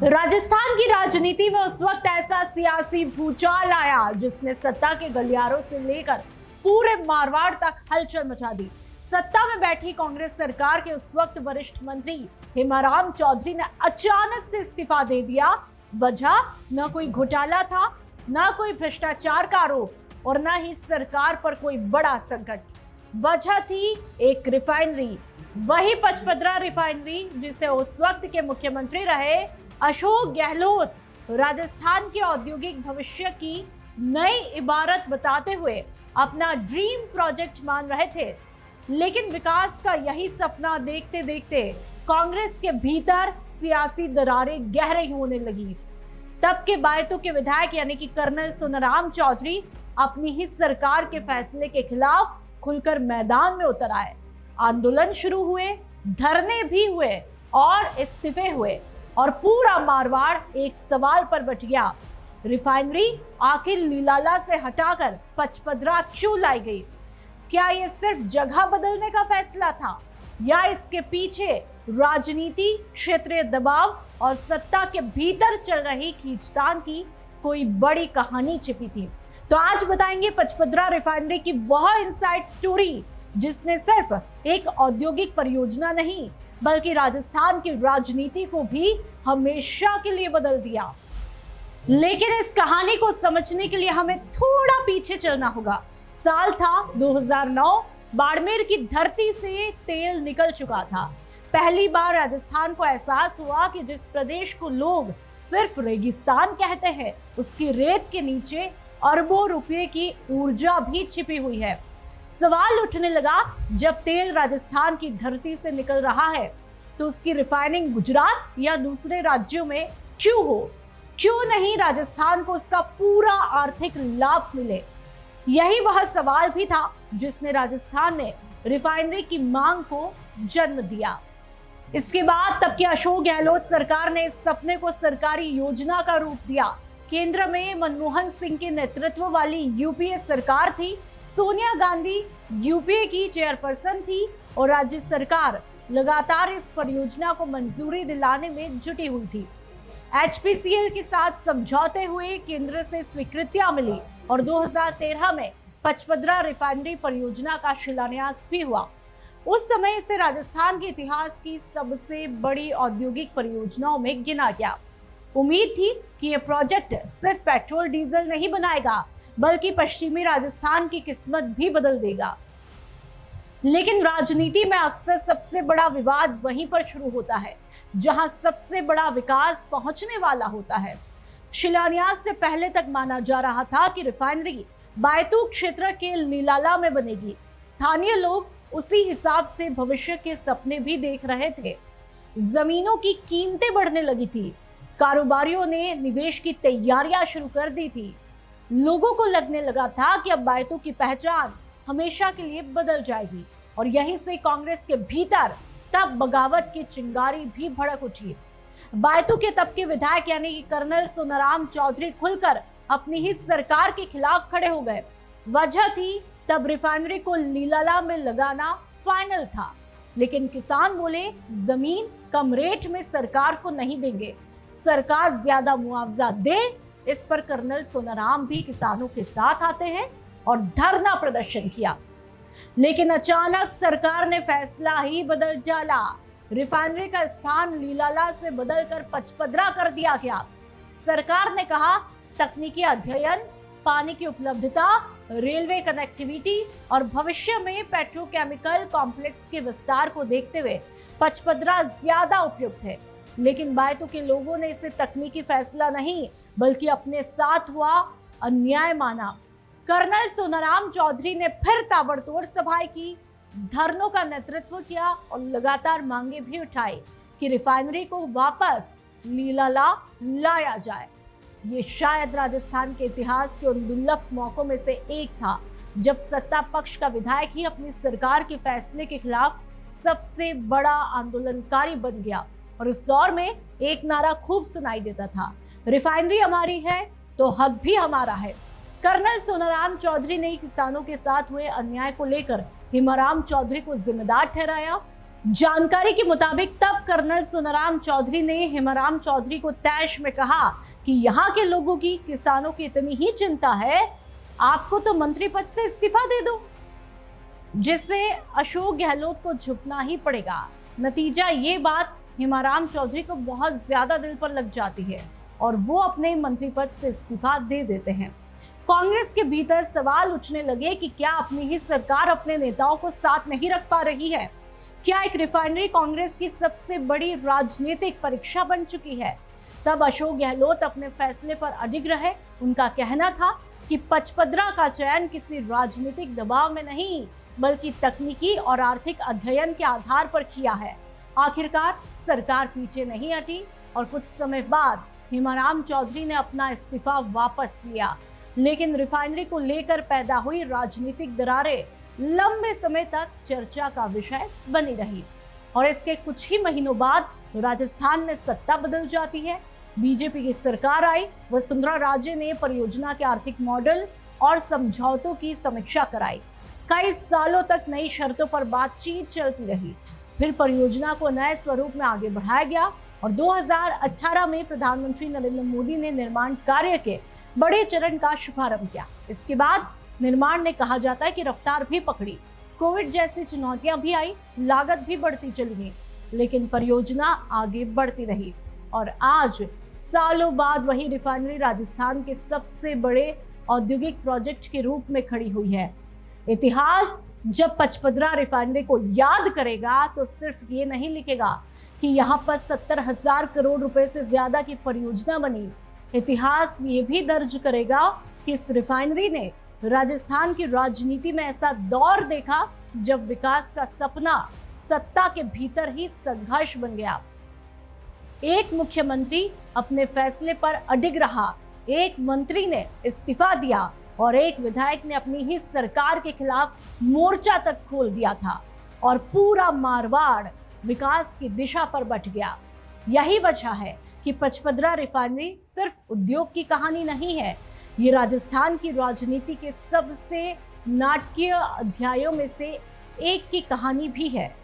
राजस्थान की राजनीति में उस वक्त ऐसा सियासी भूचाल आया जिसने सत्ता के गलियारों से लेकर पूरे मारवाड़ तक हलचल मचा दी। सत्ता में बैठी कांग्रेस सरकार के उस वक्त वरिष्ठ मंत्री हेमाराम चौधरी ने अचानक से इस्तीफा दे दिया। वजह न कोई घोटाला था, न कोई भ्रष्टाचार का आरोप और न ही सरकार पर कोई बड़ा संकट। वजह थी एक रिफाइनरी, वही पचपदरा रिफाइनरी जिसे उस वक्त के मुख्यमंत्री रहे अशोक गहलोत राजस्थान के औद्योगिक भविष्य की नई इबारत बताते हुए अपना ड्रीम प्रोजेक्ट मान रहे थे। लेकिन विकास का यही सपना देखते देखते कांग्रेस के भीतर सियासी दरारें गहरी होने लगी। तब के बायतू के विधायक यानी कि कर्नल सोनाराम चौधरी अपनी ही सरकार के फैसले के खिलाफ खुलकर मैदान में उतर आए। आंदोलन शुरू हुए, धरने भी हुए और इस्तीफे हुए और पूरा मारवाड़ एक सवाल पर बच गया। रिफाइनरी आखिर लीलाला से हटाकर पचपदरा क्यों लाई गई? क्या ये सिर्फ जगह बदलने का फैसला था या इसके पीछे राजनीति, क्षेत्रीय दबाव और सत्ता के भीतर चल रही खींचतान की कोई बड़ी कहानी छिपी थी? तो आज बताएंगे पचपदरा रिफाइनरी की वह इनसाइड स्टोरी जिसने सिर्फ एक औद्योगिक परियोजना नहीं बल्कि राजस्थान की राजनीति को भी हमेशा के लिए बदल दिया। लेकिन इस कहानी को समझने के लिए हमें थोड़ा पीछे चलना होगा। साल था 2009। बाड़मेर की धरती से तेल निकल चुका था। पहली बार राजस्थान को एहसास हुआ कि जिस प्रदेश को लोग सिर्फ रेगिस्तान कहते हैं, उसकी रेत के नीचे अरबों रुपए की ऊर्जा भी छिपी हुई है। सवाल उठने लगा, जब तेल राजस्थान की धरती से निकल रहा है तो उसकी रिफाइनिंग गुजरात या दूसरे राज्यों में क्यों हो? क्यों नहीं राजस्थान को उसका पूरा आर्थिक लाभ मिले? यही वह सवाल भी था जिसने राजस्थान में रिफाइनरी की मांग को जन्म दिया। इसके बाद तब की अशोक गहलोत सरकार ने इस सपने को सरकारी योजना का रूप दिया। केंद्र में मनमोहन सिंह के नेतृत्व वाली यूपीए सरकार थी। सोनिया गांधी यूपीए की चेयरपर्सन थी और राज्य सरकार लगातार इस परियोजना को मंजूरी दिलाने में जुटी हुई थी। एचपीसीएल के साथ समझौते हुए केंद्र से स्वीकृतियां मिली और 2013 में पचपदरा रिफाइनरी परियोजना का शिलान्यास भी हुआ। उस समय इसे राजस्थान के इतिहास की सबसे बड़ी औद्योगिक परियोजनाओं में गिना गया। उम्मीद थी कि यह प्रोजेक्ट सिर्फ पेट्रोल डीजल नहीं बनाएगा बल्कि पश्चिमी राजस्थान की किस्मत भी बदल देगा। लेकिन राजनीति में अक्सर सबसे बड़ा विवाद वहीं पर शुरू होता है जहां सबसे बड़ा विकास पहुंचने वाला होता है। शिलान्यास से पहले तक माना जा रहा था कि रिफाइनरी बायतू क्षेत्र के लीलाला में बनेगी। स्थानीय लोग उसी हिसाब से भविष्य के सपने भी देख रहे थे। जमीनों की कीमतें बढ़ने लगी थी। कारोबारियों ने निवेश की तैयारियां शुरू कर दी थी। लोगों को लगने लगा था कि अब बायतू की पहचान हमेशा के लिए बदल जाएगी और यहीं से कांग्रेस के भीतर तब बगावत की चिंगारी भी भड़क उठी। बायतू के तब के विधायक यानी कि कर्नल सोनाराम चौधरी खुलकर अपनी ही सरकार के खिलाफ खड़े हो गए। वजह थी तब रिफाइनरी को लीलाला में लगाना फाइनल था, लेकिन किसान बोले जमीन कम रेट में सरकार को नहीं देंगे, सरकार ज्यादा मुआवजा दे। इस पर कर्नल सोनाराम भी किसानों के साथ आते हैं और धरना प्रदर्शन किया। लेकिन अचानक सरकार ने फैसला ही बदल डाला। रिफाइनरी का स्थान लीलाला से बदलकर पचपदरा कर दिया गया। सरकार ने कहा तकनीकी अध्ययन, पानी की उपलब्धता, रेलवे कनेक्टिविटी और भविष्य में पेट्रोकेमिकल कॉम्प्लेक्स के विस्तार को देखते हुए पचपदरा ज्यादा उपयुक्त है। लेकिन बायतू के लोगों ने इसे तकनीकी फैसला नहीं बल्कि अपने साथ हुआ अन्याय माना। कर्नल सोनाराम चौधरी ने फिर ताबड़तोड़ सभाएं की, धरनों का नेतृत्व किया और लगातार मांगे भी उठाई कि रिफाइनरी को वापस लीलाला लाया जाए। ये शायद राजस्थान के इतिहास के उन दुर्लभ मौकों में से एक था जब सत्ता पक्ष का विधायक ही अपनी सरकार के फैसले के खिलाफ सबसे बड़ा आंदोलनकारी बन गया। और इस दौर में एक नारा खूब सुनाई देता था, रिफाइनरी हमारी है तो हक भी हमारा है। कर्नल सोनाराम चौधरी ने किसानों के साथ हुए अन्याय को लेकर हेमाराम चौधरी को जिम्मेदार ठहराया। जानकारी के मुताबिक तब कर्नल सुनाराम चौधरी ने हेमाराम चौधरी को तैश में कहा कि यहाँ के लोगों की, किसानों की इतनी ही चिंता है, आपको तो मंत्री पद से इस्तीफा दे दो, जिससे अशोक गहलोत को झुकना ही पड़ेगा। नतीजा ये बात हेमाराम चौधरी को बहुत ज्यादा दिल पर लग जाती है और वो अपने मंत्री पद से इस्तीफा दे देते हैं। कांग्रेस के भीतर सवाल उठने लगे कि क्या अपनी ही सरकार अपने नेताओं को साथ नहीं रख पा रही है? क्या एक रिफाइनरी कांग्रेस की सबसे बड़ी राजनीतिक परीक्षा बन चुकी है? तब अशोक गहलोत अपने फैसले पर अडिग रहे। उनका कहना था कि पचपदरा का चयन किसी राजनीतिक दबाव में नहीं, बल्कि तकनीकी और आर्थिक अध्ययन के आधार पर किया है। आखिरकार सरकार पीछे नहीं हटी और कुछ समय बाद हेमाराम चौधरी ने अपना इस्तीफा वापस लिया। लेकिन रिफाइनरी को लेकर पैदा हुई राजनीतिक दरारें लंबे समय तक चर्चा का विषय बनी रही और इसके कुछ ही महीनों बाद राजस्थान में सत्ता बदल जाती है। बीजेपी की सरकार आई। वसुंधरा राजे ने परियोजना के आर्थिक मॉडल और समझौतों की समीक्षा कराई। कई सालों तक नई शर्तों पर बातचीत चलती रही। फिर परियोजना को नए स्वरूप में आगे बढ़ाया गया और 2018 में प्रधानमंत्री नरेंद्र मोदी ने निर्माण कार्य के बड़े चरण का शुभारंभ किया। इसके बाद निर्माण ने कहा जाता है कि रफ्तार भी पकड़ी। कोविड जैसी चुनौतियां भी आई, लागत भी बढ़ती चली गई, लेकिन परियोजना आगे बढ़ती रही और आज सालों बाद वही रिफाइनरी राजस्थान के सबसे बड़े औद्योगिक प्रोजेक्ट के रूप में खड़ी हुई है। इतिहास जब पचपदरा रिफाइनरी को याद करेगा तो सिर्फ ये नहीं लिखेगा कि यहाँ पर 70,000 करोड़ रुपए से ज्यादा की परियोजना बनी। इतिहास ये भी दर्ज करेगा कि इस रिफाइनरी ने राजस्थान की राजनीति में ऐसा दौर देखा जब विकास का सपना सत्ता के भीतर ही संघर्ष बन गया। एक मुख्यमंत्री अपने फैसले पर अडिग रहा, एक मंत्री ने इस्तीफा दिया और एक विधायक ने अपनी ही सरकार के खिलाफ मोर्चा तक खोल दिया था और पूरा मारवाड़ विकास की दिशा पर बट गया। यही वजह है कि पचपदरा रिफाइनरी सिर्फ उद्योग की कहानी नहीं है, ये राजस्थान की राजनीति के सबसे नाटकीय अध्यायों में से एक की कहानी भी है।